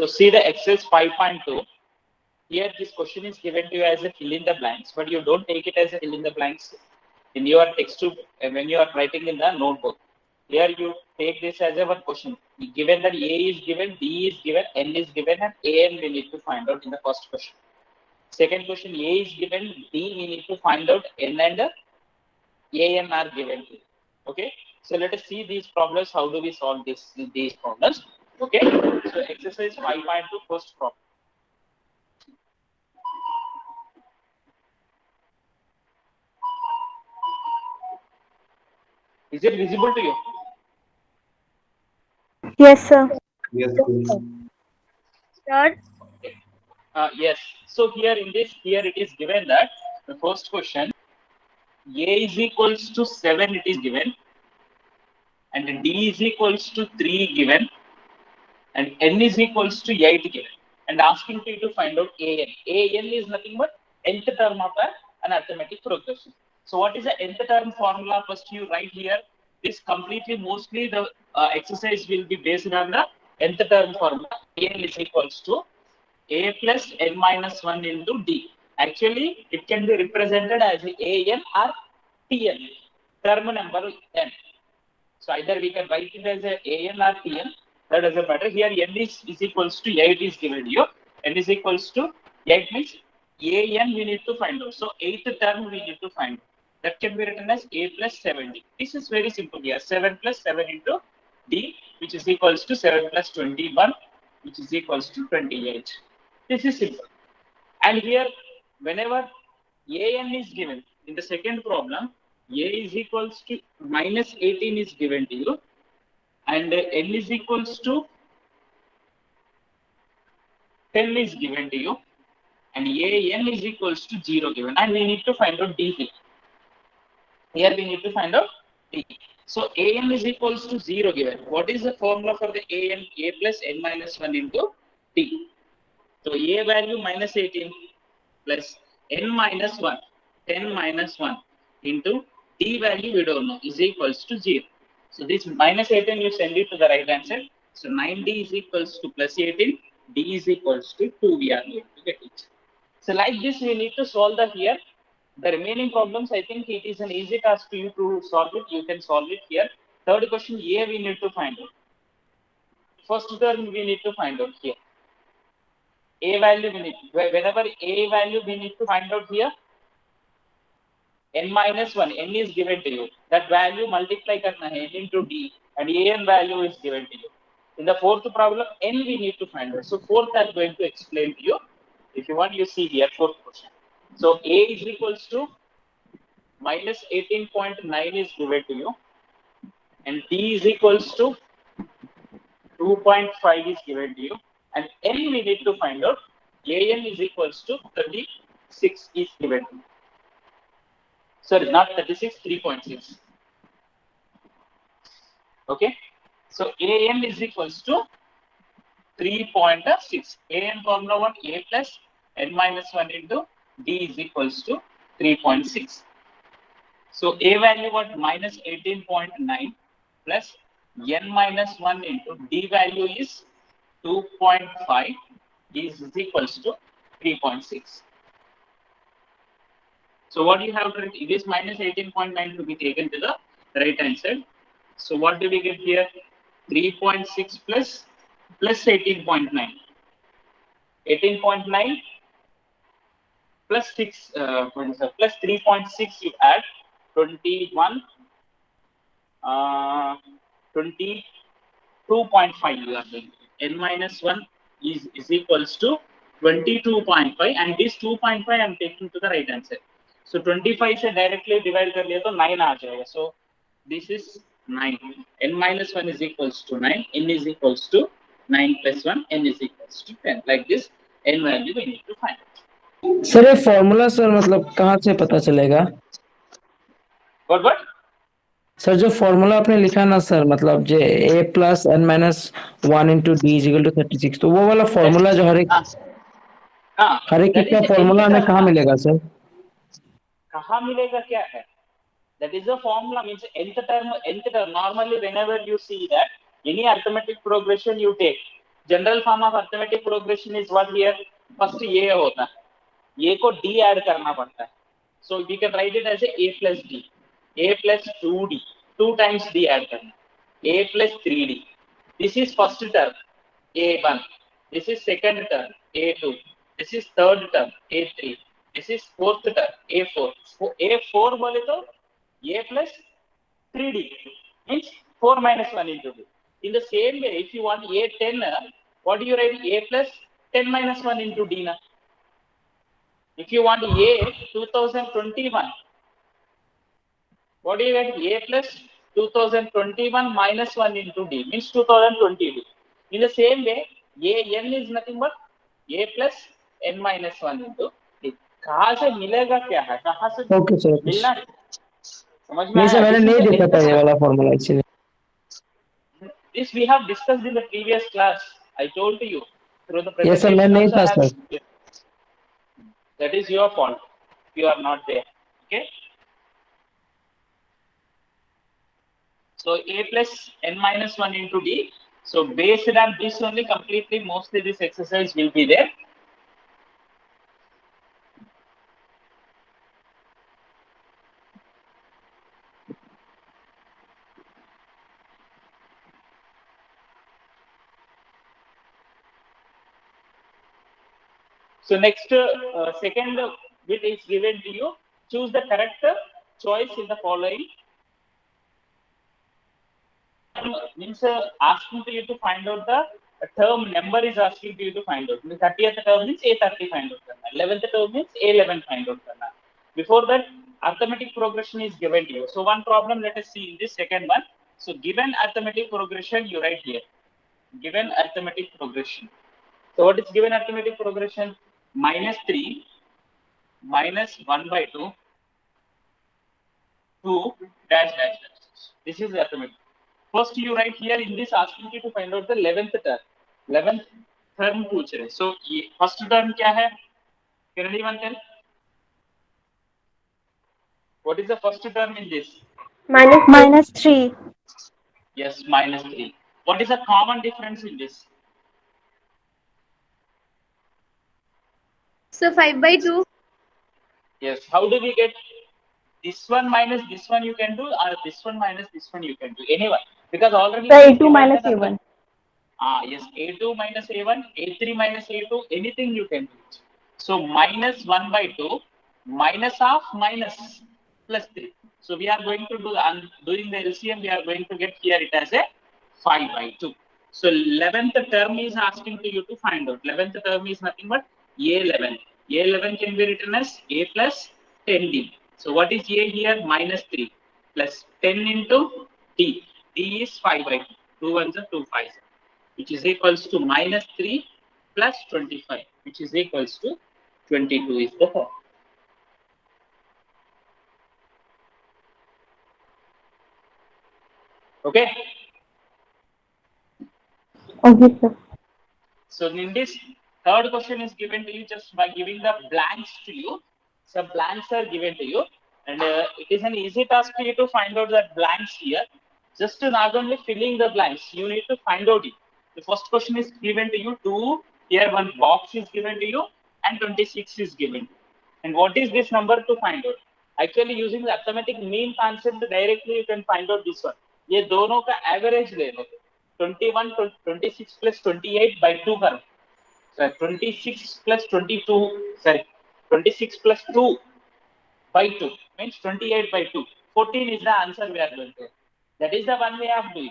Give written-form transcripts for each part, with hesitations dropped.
So see the exercise 5.2. Here this question is given to you as a fill in the blanks, but you don't take it as a fill in the blanks in your textbook when you are writing in the notebook. Here you take this as a one question. Given that A is given, D is given, N is given, and AN we need to find out in the first question. Second question, A is given, D we need to find out, N and AN are given. Okay, so let us see these problems. How do we solve these problems? Okay, so exercise 5.2 first problem. Is it visible to you? Yes, sir. Yes, please. Start. Yes. So here in this, here it is given that the first question, A is equals to 7, it is given, and D is equals to 3 given, and N is equals to 8 given, and asking you to find out AN. AN is nothing but nth term of an arithmetic progression. So what is the nth term formula? First you write here. This completely, mostly the exercise will be based on the nth term formula. AN is equals to A plus N minus 1 into D. Actually, it can be represented as AN or TN, term number N. So either we can write it as AN or TN, that doesn't matter. Here N is equals to 8 is given here. N is equals to 8 means AN we need to find out. So 8th term we need to find out. That can be written as A plus 7D. This is very simple here. 7 plus 7 into D, which is equals to 7 plus 21, which is equals to 28. This is simple. And here, whenever AN is given, in the second problem, A is equals to minus 18 is given to you, and N is equals to 10 is given to you, and AN is equals to 0 given, and we need to find out D. Here we need to find out D. So AN is equals to 0 given. What is the formula for the AN? A plus N minus 1 into D. So A value minus 18 plus N minus 1, 10 minus 1 into D value we don't know, is equals to 0. So this minus 18 you send it to the right hand side. So 9D is equals to plus 18, D is equals to 2, we are going to get it. So like this we need to solve the here. The remaining problems, I think it is an easy task to you to solve it. You can solve it here. Third question, A we need to find out. First term we need to find out here. A value we need, whenever A value we need to find out here, N minus 1, N is given to you. That value multiply karna hai, N into D, and AN value is given to you. In the fourth problem, N we need to find out. So fourth I'm going to explain to you. If you want, you see here, fourth question. So A is equals to minus 18.9 is given to you, and D is equals to 2.5 is given to you, and N we need to find out. AN is equals to 36 is given to you. Sorry, not 36, 3.6. Okay, so AN is equals to 3.6. AN formula 1, A plus N minus 1 into D is equals to 3.6. So A value what? Minus 18.9 plus N minus 1 into D value is 2.5 is equals to 3.6. So what you have to, it is minus 18.9 to be taken to the right hand side. So what do we get here? 3.6 plus 18.9. 18.9 plus 6, plus 3.6 you add 21, 22.5 you are doing. N minus 1 is equals to 22.5, and this 2.5 I am taking to the right hand side. So 25 से directly divide कर लिया तो 9 आ जाएगा. So this is 9. N minus 1 is equals to 9. N is equals to 9 plus 1. N is equals to 10. Like this, N value we need to find. Sir ये formula sir मतलब कहाँ से पता चलेगा? What? सर जो फॉर्मूला आपने लिखा ना सर, मतलब J A plus N minus 1 into d is equal to 36, तो वो वाला फॉर्मूला जो हर एक का फॉर्मूला हमें कहाँ मिलेगा सर? कहाँ मिलेगा क्या है? That is the formula, means nth term. Normally, whenever you see that any arithmetic progression you take, general form of arithmetic progression is what here, first ये होता है, ये को d ऐड करना पड़ता है, so we can write it as a plus d, a plus 2d, 2 times d add करना, a plus 3d, this is first term a1, this is second term a2, this is third term a3, this is fourth term a4, a4 बोले तो a plus 3d means 4 minus 1 into d. In the same way, if you want a10, what do you write? A plus 10 minus 1 into d na. If you want a 2021, what do you get? A plus 2021 minus 1 into d means 2020 d. In the same way, a n is nothing but a plus n minus 1 into d. कहाँ से मिलेगा क्या है, कहाँ से okay sir, मिलना, समझ में नहीं सर, आया? मैंने नहीं देखा था ये वाला formula actually. This we have discussed in the previous class. I told you through the Yes sir, मैं presentation नहीं also था I have. Sir. That is your fault. You are not there. Okay. So a plus n minus 1 into d. So based on this only, completely mostly this exercise will be there. So next second bit is given to you. Choose the correct choice in the following. Means asking to you to find out the term number is asking to you to find out. 30th term means A30 find out karna. 11th term means A11 find out karna. Before that, arithmetic progression is given to you. So one problem let us see in this second one. So given arithmetic progression, you write here. Given arithmetic progression. So what is given arithmetic progression? Minus 3 minus 1 by 2 2 dash dash dash. This is the arithmetic. First you write here in this asking you to find out the 11th term. 11th term पूछ रहे. So first term क्या है? Can anyone tell? What is the first term in this? Minus 3. Yes, minus 3. What is the common difference in this? So 5 by 2. Yes. How do we get this one minus this one you can do, or this one minus this one you can do? Anyone? Because already A2 minus A1. Yes, A2 minus A1, A3 minus A2, anything you can do. So minus 1 by 2 minus of minus plus 3. So we are going to do, doing the LCM, we are going to get here it as a 5 by 2. So 11th term is asking to you to find out. 11th term is nothing but A11. A11 can be written as A plus 10D. So what is A here? Minus 3 plus 10 into D. D is 5 by 2. 2 ones are 2 5s. Which is equals to minus 3 plus 25, which is equals to 22 is the form. Okay. Okay, sir. So in this third question is given to you just by giving the blanks to you. Some blanks are given to you, and it is an easy task for you to find out that blanks here. Just to not only filling the blanks, you need to find out it. The first question is given to you, 2, here one box is given to you, and 26 is given. And what is this number to find out? Actually, using the arithmetic mean concept directly, you can find out this one. ये दोनों का average ले लो. 21, 26 plus 28 by 2 करो. So 26 plus 22, sorry, 26 plus 2 by 2 means 28 by 2. 14 is the answer we are going to. That is the one way of doing.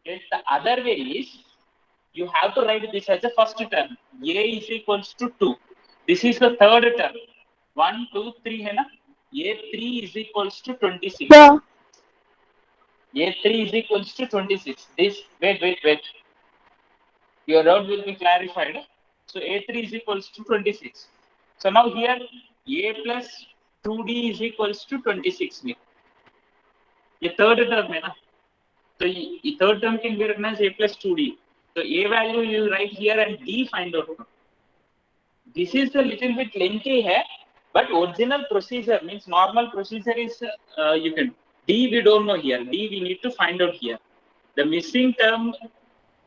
Okay. The other way is you have to write this as a first term. A is equals to 2. This is the third term. 1, 2, 3 है ना? A3 is equals to 26. Yeah. A3 is equals to 26. This, wait. Your doubt will be clarified. So A3 is equals to 26. So now here A plus 2D is equals to 26 में. ये third term है ना? So the third term can be written as A plus 2D. So A value you write here and D find out. This is a little bit lengthy here, but original procedure means normal procedure is you can D we don't know here. D we need to find out here. The missing term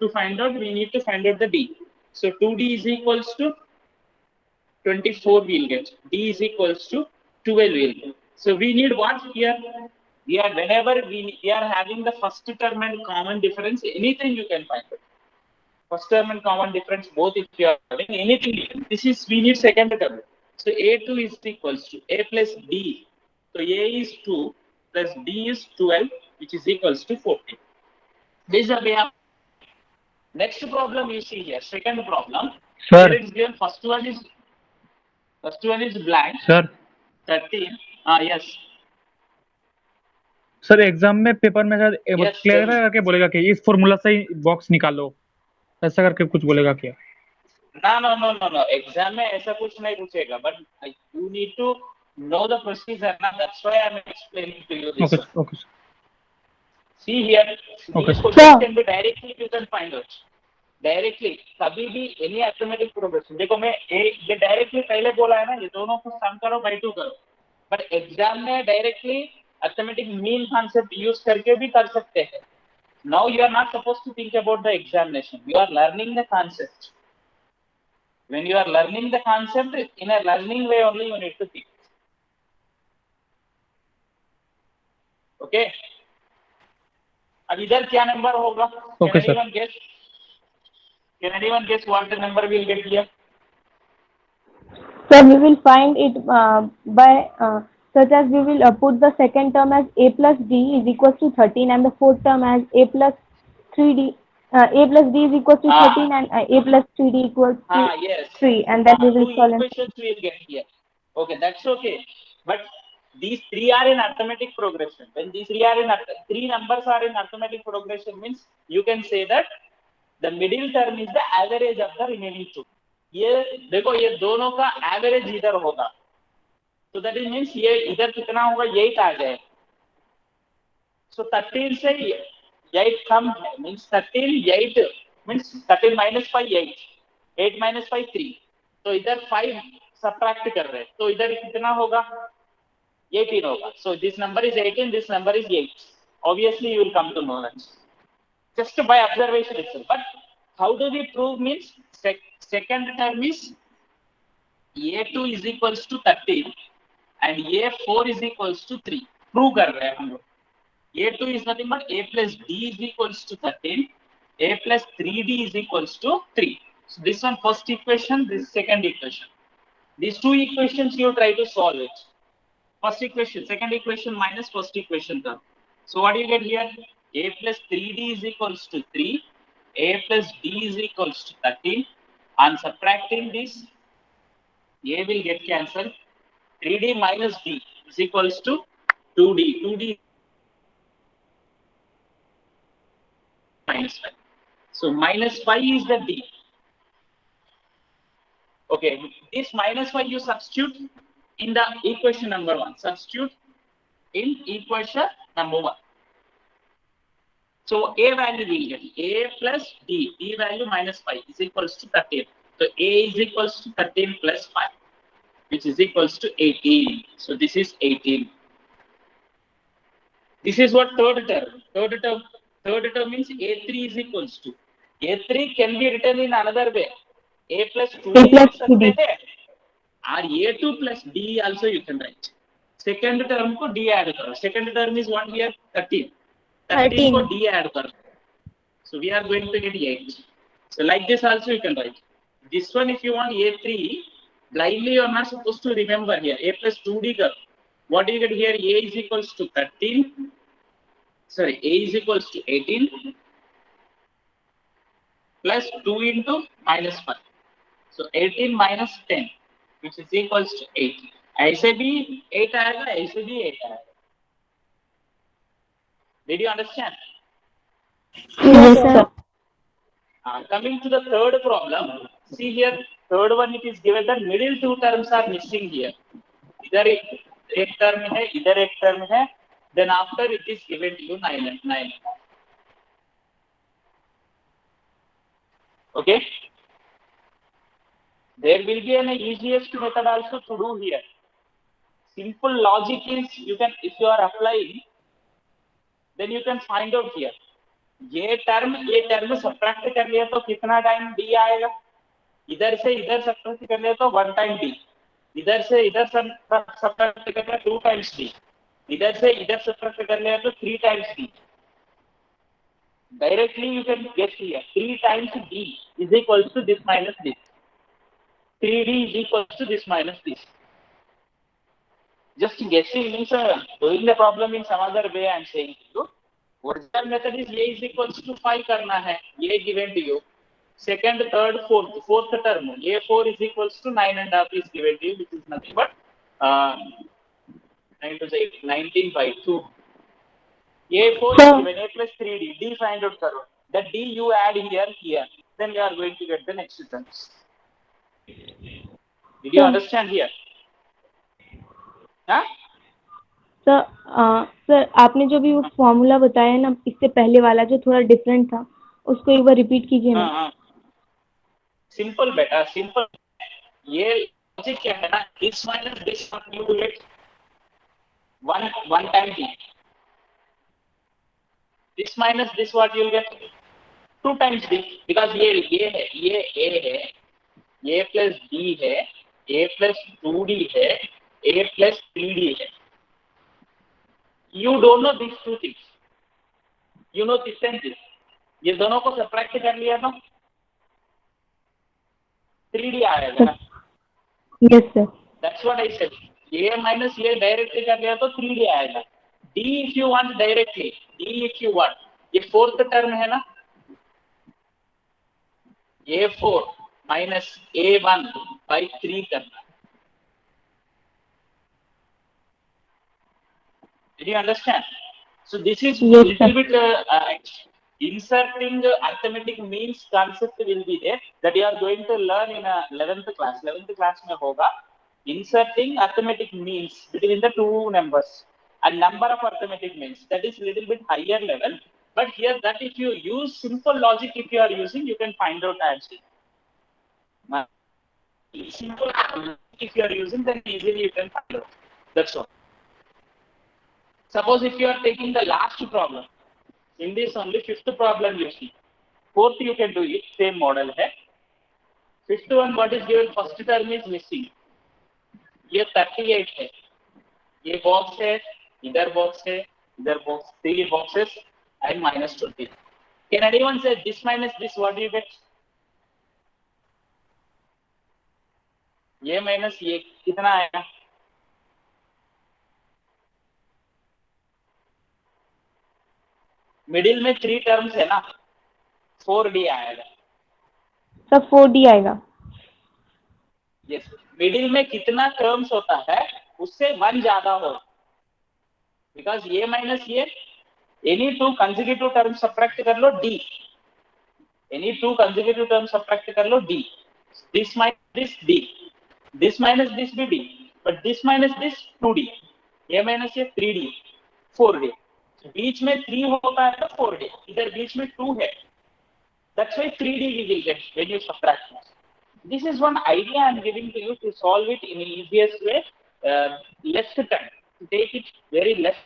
to find out, we need to find out the d. So 2d is equals to 24 we'll get. D is equals to 12 we'll get. So we need what here? We are whenever we are having the first term and common difference, anything you can find it. First term and common difference both if you are having anything. This is we need second term. So A2 is equals to A plus D. So A is 2 plus D is 12, which is equals to 14. This is the way of next problem you see here. Second problem. Sir. Here it is given. First one is blank. Sir 13. Yes. Sir exam में paper में शायद Yes, clear tell me. करके बोलेगा कि इस formula से ही box निकालो, ऐसा करके कुछ बोलेगा क्या? No. Exam में ऐसा कुछ नहीं पूछेगा, but you need to know the procedure. Now that's why I'm explaining to you this. Okay. See here, Okay. these questions can be directly you can find out. Directly, कभी भी any arithmetic progression. देखो मैं ये directly पहले बोला है ना, ये दोनों को sum करो by 2 करो. But exam में directly arithmetic mean concept use करके भी कर सकते हैं. Now you are not supposed to think about the examination. You are learning the concept. When you are learning the concept, in a learning way only you need to think. Okay. अब इधर क्या number होगा? Okay, Can anyone guess? Can anyone guess what the number we'll get here? Sir, we will find it by such as we will put the second term as a plus d is equals to 13 and the fourth term as a plus 3d. A plus d is equals to 13 and a plus 3d equals to Yes. 3, and then we will Two solve. equations we'll get here. Okay, that's okay. But these three are in arithmetic progression. When these three numbers are in arithmetic progression, means you can say that the middle term is the average of the remaining two. ये देखो ये दोनों का average इधर होगा, तो that is means ये इधर कितना होगा, 8 आ जाए. सो 13 से 8 कम है, मींस 13 8 मींस 13 minus 5 8, 8 minus 5 3, तो इधर 5 सब्ट्रैक्ट कर रहे हैं, तो इधर कितना होगा, 18 होगा. So this number is 18, this number is 8. Obviously you will come to know that just by observation itself. But how do we prove? Means second term is A2 is equals to 13 and A4 is equals to 3. Prove कर रहे हैं हम लोग. A2 is nothing but A plus D is equals to 13. A plus 3D is equals to 3. So this one first equation, this second equation. These two equations you try to solve it. First equation, second equation minus first equation term. So what do you get here? A plus 3D is equals to 3. A plus D is equals to 13. On subtracting this, A will get cancelled. 3D minus D is equals to 2D. 2D minus 5. So minus 5 is the D. Okay, this minus 5 you substitute in the equation number 1. Substitute in equation number 1. So A value will get A plus D. D value minus 5 is equals to 13. So A is equals to 13 plus 5, which is equals to 18. So this is 18. This is what third term. Third term means A3 is equals to. A3 can be written in another way. A plus 2D लिख सकते हैं, और A2 plus D also you can write. Second term को D add करो. Second term is what here? 13. 13 को D add करो. So we are going to get 8. So like this also you can write. This one if you want A3, blindly you are not supposed to remember here. A plus 2D करो. What do you get here? A is equals to 13. Sorry, A is equals to 18 plus 2 into minus 5. So 18 minus 10, which is equals to 8. ऐसे भी 8 आएगा, ऐसे भी 8 आएगा. Did you understand? Yes, sir. Coming to the third problem, see here, third one it is given that middle two terms are missing here. इधर एक term है, इधर एक term है. Then after it is given to you 9. Okay. There will be an easiest method also to do here. Simple logic is you can, if you are applying, then you can find out here. ये term subtract कर लिया तो कितना time D आएगा? इधर से इधर subtract कर लिया तो 1 टाइम डी, इधर से इधर सब्ट्रैक्ट कर लिया 2 टाइम्स डी, इधर से इधर सब्ट्रैक्ट कर लिया तो 3 times D. Directly you can guess here 3 times d is equals to this minus this. 3d is equals to this minus this. Just guessing means doing the problem in some other way. I am saying to you. Original method is a is equals to 5 karna hai. A given to you. Second, third, fourth term. A4 is equals to 9.5 is given to you, which is nothing but 9 to 8, 19 by 2. A4 is given, A plus 3D, D find out karo. That D you add here, then you are going to get the next terms. Did you understand here? हाँ? Sir आपने जो भी वो formula बताया ना इससे पहले वाला जो थोड़ा डिफरेंट था उसको एक बार रिपीट कीजिए ना. हाँ. सिंपल बेटा, सिंपल. ये लॉजिक क्या है ना, this minus this you get one time D. This minus this what you will get 2 times D, because ये है, ये A है, A plus D है, A plus 2D है, A plus 3D है. You don't know these two things. You know this and this. ये दोनों को सब्ट्रैक्ट कर लिया तो 3D आएगा ना. Yes sir. That's what I said. A minus A directly कर लिया तो 3D आएगा. D if you want directly, D if you want. ये फोर्थ टर्म है ना, A4 minus A1 by 3 करना. Did you understand? So this is Yes, little bit inserting arithmetic means concept will be there that you are going to learn in 11th class. 11th class में होगा inserting arithmetic means between the two numbers and number of arithmetic means. That is little bit higher level. But here that if you use simple logic, if you are using, you can find out answer. Simple logic if you are using, then easily you can find out. That's all. Suppose if you are taking the last problem, in this only fifth problem you see. Fourth you can do it, same model hai. Fifth one what is given, first term is missing. ये 38 है. ये box है, इधर box है, इधर box, 3 boxes and minus 20. Can anyone say this minus this what do you get? ये minus ये कितना आएगा? मिडिल में 3 टर्म्स है ना, 4D आएगा. सब 4D आएगा. यस. मिडिल में कितना टर्म्स होता है उससे 1 ज्यादा हो, बिकॉज ये माइनस ये एनी 2 कंसेक्यूटिव टर्म सब्ट्रैक्ट कर लो D, any 2 consecutive term subtract कर लो D. This minus this D, this minus this भी D, but this minus this 2D, ये माइनस ये 3D, 4D. बीच में 3 होता है तो 4D, इधर बीच में 2 है. That's why 3D we will get when you subtract. This is one idea I am giving to you to solve it in the easiest way, less time, to take it very less.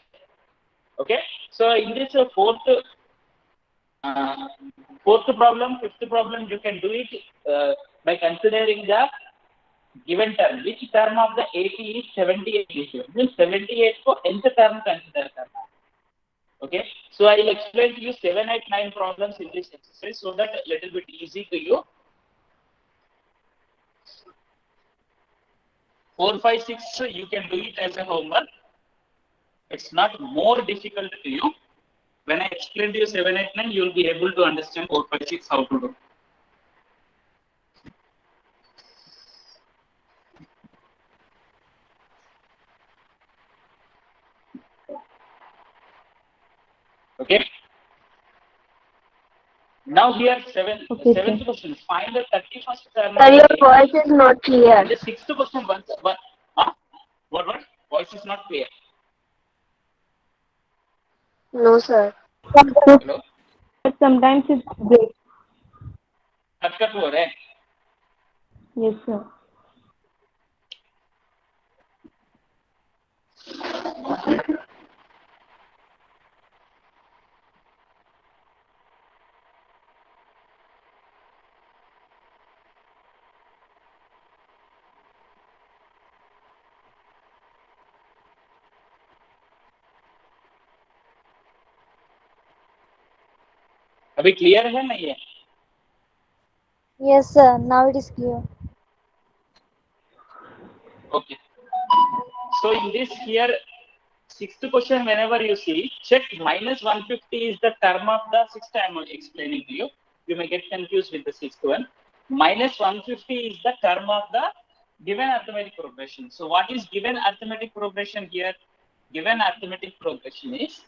Okay, so in this fourth problem, fifth problem, you can do it by considering the given term. Which term of the AP is 78? Means 78 को nth term consider करना. Okay, so I will explain to you 7, 8, 9 problems in this exercise so that a little bit easy to you. 4, 5, 6 you can do it as a homework. It's not more difficult to you. When I explain to you 7, 8, 9, you will be able to understand 4, 5, 6 how to do. Okay. Now here seventh question. Find the 31st term. Sir, your voice is not clear. And the sixth question. What? Voice is not clear. No, sir. Hello. But sometimes it's break. cut हो रहा है. Yes sir. अभी clear है नहीं है? Yes, sir. Now it is clear. Okay. So in this here, sixth question, whenever you see, check minus 150 is the term of the sixth. I am explaining to you. You may get confused with the sixth one. Minus 150 is the term of the given arithmetic progression. So what is given arithmetic progression here? Given arithmetic progression is,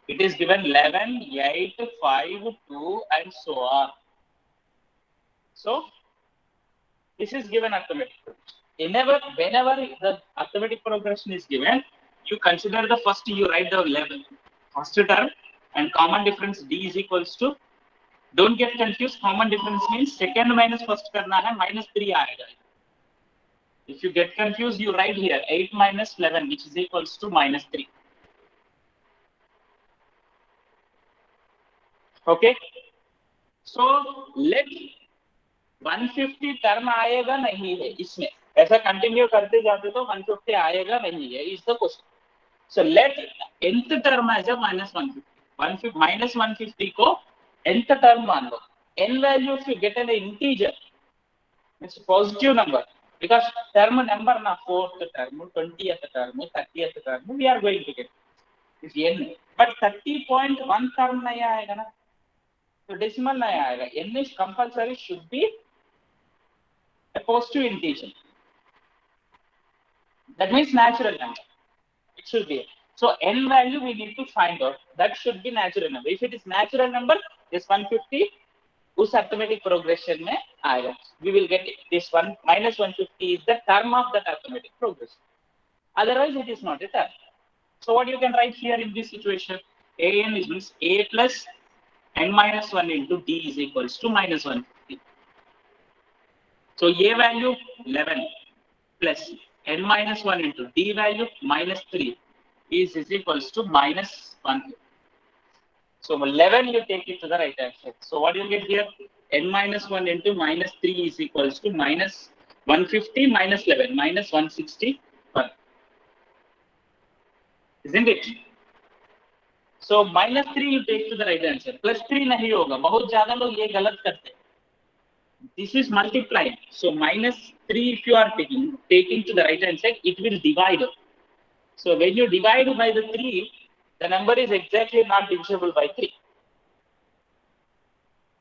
it is given 11, 8, 5, 2, and so on. So this is given arithmetic progression. Whenever the arithmetic progression is given, you consider the first, you write the level, first term, and common difference d is equals to, don't get confused, common difference means second minus first करना है, minus 3 आएगा. If you get confused, you write here 8 minus 11, which is equals to minus 3. Okay. So let 150 term आएगा नहीं है इसमें, ऐसा continue करते जाते तो 150 आएगा नहीं है, is the question. So let nth term as a minus 150, minus 150 को nth टर्म मान लो. n value if you get an integer, it's a positive number, because term number na 4th term, 20th term, 30th term we are going to get is n, but 30.1 term नहीं आएगा ना, तो decimal नहीं आएगा. n is compulsory should be a positive integer. That means natural number. It should be. So n value we need to find out. That should be natural number. If it is natural number, this 150 उस arithmetic progression में आएगा. We will get this one minus 150 is the term of that arithmetic progression. Otherwise, it is not a term. So what you can write here in this situation? An is means a plus n minus 1 into d is equals to minus 150. So a value 11 plus n minus 1 into d value minus 3 is equals to minus 150. So 11 you take it to the right hand side. So what you get here? N minus 1 into minus 3 is equals to minus 150 minus 11 minus 161. Isn't it? So minus 3 you take to the right hand side. Plus 3 नहीं होगा. बहुत ज़्यादा लोग ये गलत करते हैं. This is multiplying. So minus 3 if you are taking to the right hand side, it will divide. So when you divide by the 3, the number is exactly not divisible by 3.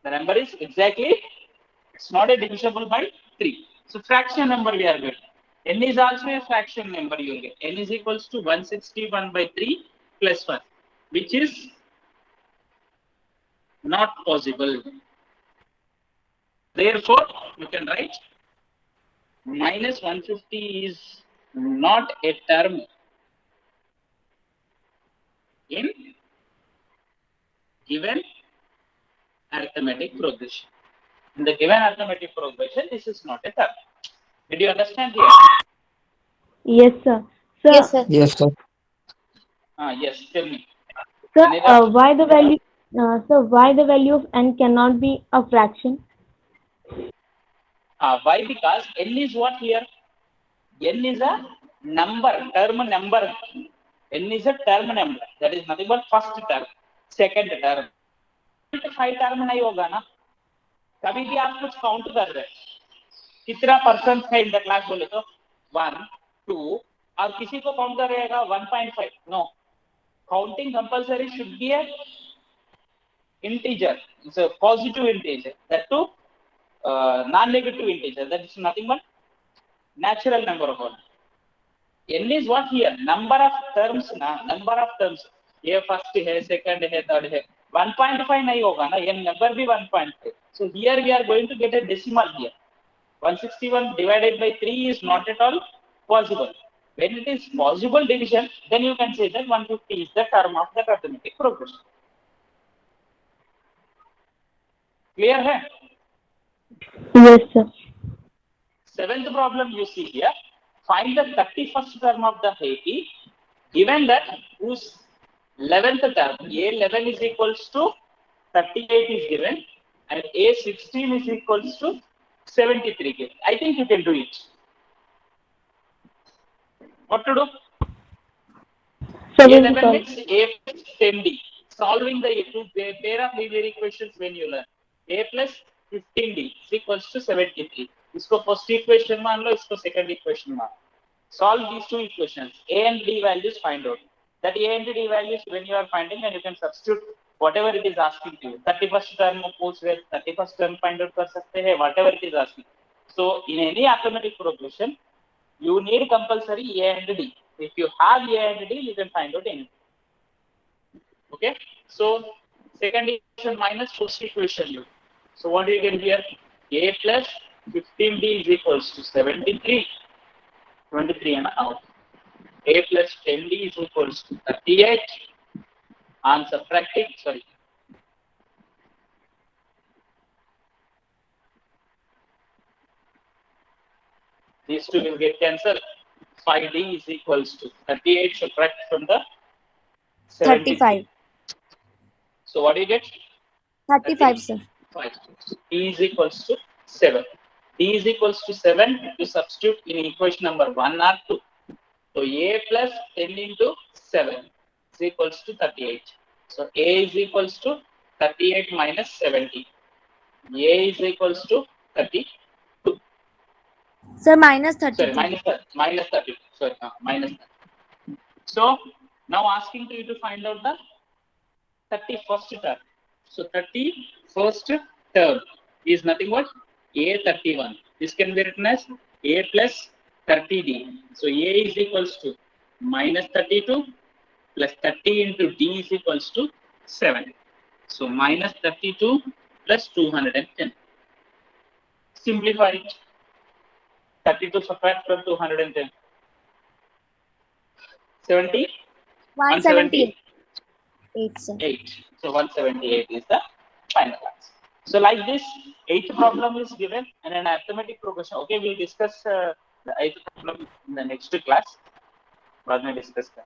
The number is exactly, it's not a divisible by 3. So fraction number we are getting. N is also a fraction number you will get. N is equals to 161 by 3 plus 1, which is not possible. Therefore, you can write minus 150 is not a term in given arithmetic progression. In the given arithmetic progression, this is not a term. Did you understand here? Yes, sir. Sir, Yes, sir. Yes, sir. Yes, tell me. sir, Anita? why the value? Sir, why the value of n cannot be a fraction? Why? Because n is what here? N is a number, term number. N is a term number. That is nothing but first term, second term. 5 term नहीं होगा ना. कभी भी आप कुछ count कर रहे हैं, कितना परसेंट है इन द क्लास बोले तो 1, 2, और किसी को काउंट करेगा 1.5. No, counting compulsory should be a integer. It's a positive integer. That too, non-negative integer. That is nothing but natural number of one. N is what here? Number of terms ना, number of terms. ये first है, second है, third है. 1.5 नहीं होगा ना, ये number भी 1.5. So here we are going to get a decimal here. 161 divided by 3 is not at all possible. When it is possible division, then you can say that 150 is the term of the arithmetic progression. Clear है? Yes, sir. Seventh problem you see here. Find the 31st term of the AP, given that whose 11th term, A11 is equals to 38 is given, and A16 is equals to 73 given. I think you can do it. What to do? So we will A11 solve. means A plus 10D. solving the two pair of linear equations when you learn. A plus 15D is equals to 73. इसको first equation मान लो, इसको second equation मान. Solve these two equations. A and D values find out. That A and D values when you are finding, and you can substitute whatever it is asking to you. 31st term पूछ रहे, 31st term find out कर सकते हैं, whatever it is asking. So in any arithmetic progression, you need compulsory A and D. If you have A and D, you can find out anything. Okay, so second equation minus first equation. So what do you get here? A plus 15D is equals to 73, 23.5. A plus 10D is equals to 38. I'm subtracting, sorry. These two will get cancelled. 5D is equals to 38, subtract from the 73. 35. So what do you get? 35, sir. 5. D is equals to 7. D is equals to 7 to substitute in equation number 1 or 2. So A plus 10 into 7 is equals to 38. So A is equals to 38 minus 70. A is equals to 32. Sir, minus 30. Sorry, minus 30. Sorry, minus 30. So now asking you to find out the 31st term. So 31st term is nothing but A31. This can be written as A plus 30D. So A is equals to minus 32 plus 30 into D is equals to 7. So minus 32 plus 210. Simplify it. 32 subtract from 210. 70? 178, sir. 8. So 178 is the final answer. So like this, 8th problem is given and an arithmetic progression. Okay, we'll discuss the 8th problem in the next class. बाद में discuss करें.